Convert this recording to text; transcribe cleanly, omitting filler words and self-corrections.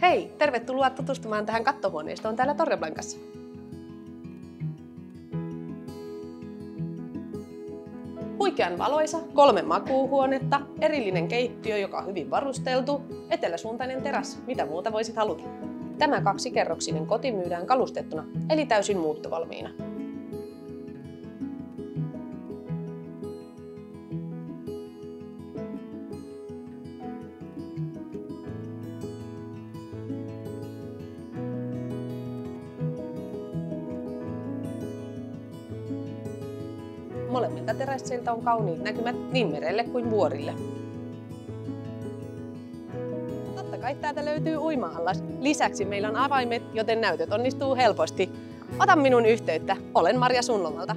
Hei, tervetuloa tutustumaan tähän kattohuoneistoon täällä Torreblancassa. Huikean valoisa, 3 makuuhuonetta, erillinen keittiö, joka on hyvin varusteltu, eteläsuuntainen teras, mitä muuta voisit haluta. Tämä 2-kerroksinen koti myydään kalustettuna, eli täysin muuttovalmiina. Molemmilta terasseilta on kauniit näkymät niin merelle kuin vuorille. Totta kai täältä löytyy uima-allas. Lisäksi meillä on avaimet, joten näytöt onnistuu helposti. Ota minun yhteyttä. Olen Marja Sunlomalta.